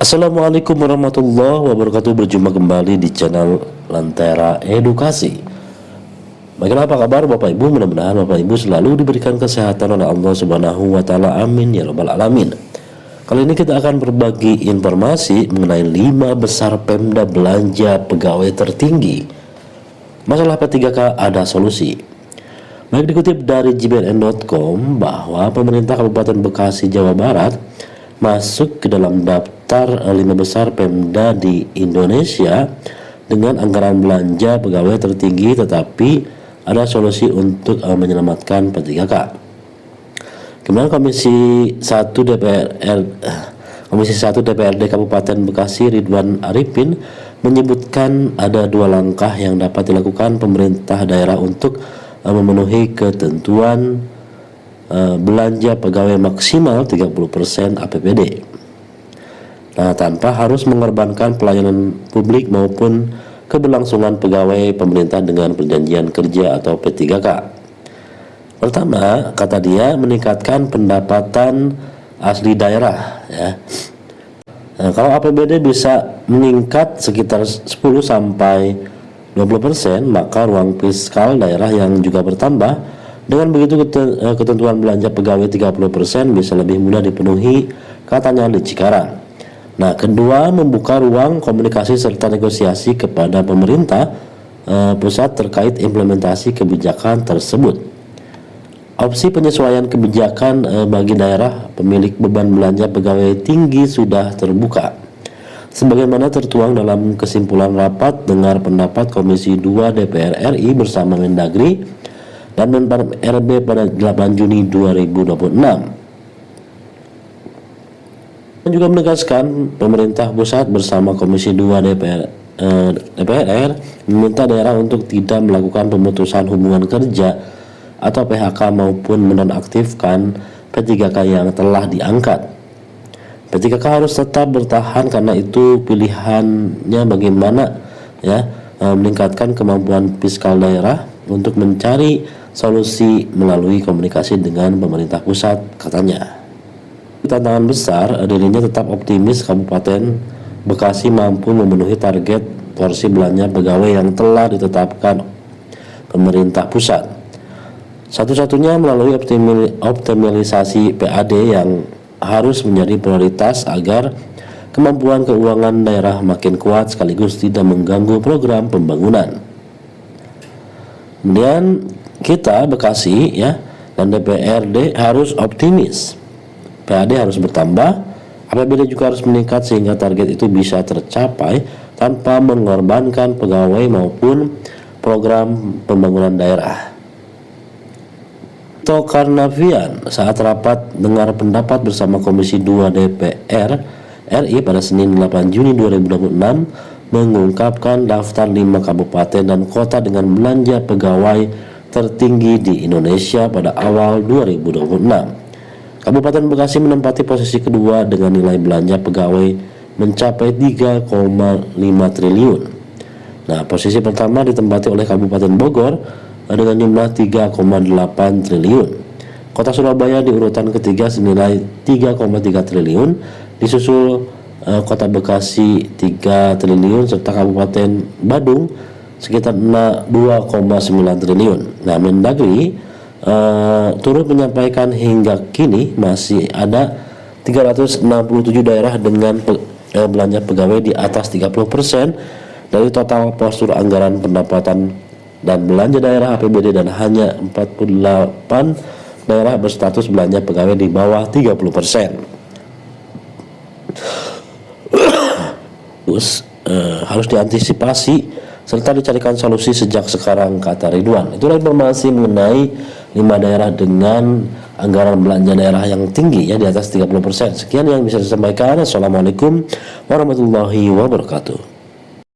Assalamualaikum warahmatullahi wabarakatuh. Berjumpa kembali di channel Lentera Edukasi. Bagaimana apa kabar Bapak Ibu? Mudah-mudahan Bapak Ibu selalu diberikan kesehatan oleh Allah Subhanahu wa taala. Amin ya rabbal alamin. Kali ini kita akan berbagi informasi mengenai 5 besar Pemda belanja pegawai tertinggi. Masalah P3K ada solusi. Baik, dikutip dari jbn.com bahwa pemerintah Kabupaten Bekasi, Jawa Barat masuk ke dalam daftar 5 besar Pemda di Indonesia dengan anggaran belanja pegawai tertinggi, tetapi ada solusi untuk menyelamatkan P3K. Kemudian Komisi 1 DPRD Kabupaten Bekasi Ridwan Arifin menyebutkan ada 2 langkah yang dapat dilakukan pemerintah daerah untuk memenuhi ketentuan belanja pegawai maksimal 30% APBD. Nah, tanpa harus mengorbankan pelayanan publik maupun keberlangsungan pegawai pemerintah dengan perjanjian kerja atau P3K. Pertama, kata dia, meningkatkan pendapatan asli daerah, ya. Nah, kalau APBD bisa meningkat sekitar 10 sampai 20%, maka ruang fiskal daerah yang juga bertambah. Dengan begitu ketentuan belanja pegawai 30% bisa lebih mudah dipenuhi, katanya di Cikarang. Nah, kedua, membuka ruang komunikasi serta negosiasi kepada pemerintah pusat terkait implementasi kebijakan tersebut. Opsi penyesuaian kebijakan bagi daerah pemilik beban belanja pegawai tinggi sudah terbuka. Sebagaimana tertuang dalam kesimpulan rapat dengar pendapat Komisi 2 DPR RI bersama Mendagri dan Menpar RB pada 8 Juni 2026. Dan juga menegaskan pemerintah pusat bersama Komisi 2 DPR meminta daerah untuk tidak melakukan pemutusan hubungan kerja atau PHK maupun menonaktifkan P3K yang telah diangkat. P3K harus tetap bertahan karena itu pilihannya bagaimana, ya, meningkatkan kemampuan fiskal daerah untuk mencari solusi melalui komunikasi dengan pemerintah pusat, katanya. Tantangan besar, dirinya tetap optimis Kabupaten Bekasi mampu memenuhi target porsi belanja pegawai yang telah ditetapkan pemerintah pusat. Satu-satunya melalui optimalisasi PAD yang harus menjadi prioritas agar kemampuan keuangan daerah makin kuat sekaligus tidak mengganggu program pembangunan. Kemudian kita Bekasi, ya, dan DPRD harus optimis. PAD harus bertambah, APBD juga harus meningkat sehingga target itu bisa tercapai tanpa mengorbankan pegawai maupun program pembangunan daerah. Tito Karnavian saat rapat dengar pendapat bersama Komisi 2 DPR RI pada Senin 8 Juni 2026 mengungkapkan daftar 5 kabupaten dan kota dengan belanja pegawai tertinggi di Indonesia pada awal 2026. Kabupaten Bekasi menempati posisi kedua dengan nilai belanja pegawai mencapai 3,5 triliun. Nah, posisi pertama ditempati oleh Kabupaten Bogor dengan jumlah 3,8 triliun. Kota Surabaya di urutan ketiga senilai 3,3 triliun, disusul Kota Bekasi 3 triliun serta Kabupaten Badung sekitar 2,9 triliun. Nah, Mendagri turut menyampaikan hingga kini masih ada 367 daerah dengan belanja pegawai di atas 30% dari total postur anggaran pendapatan dan belanja daerah APBD, dan hanya 48 daerah berstatus belanja pegawai di bawah 30%. Harus diantisipasi serta dicarikan solusi sejak sekarang, kata Ridwan. Itulah informasi mengenai 5 daerah dengan anggaran belanja daerah yang tinggi, ya, di atas 30%. Sekian yang bisa disampaikan. Assalamualaikum warahmatullahi wabarakatuh.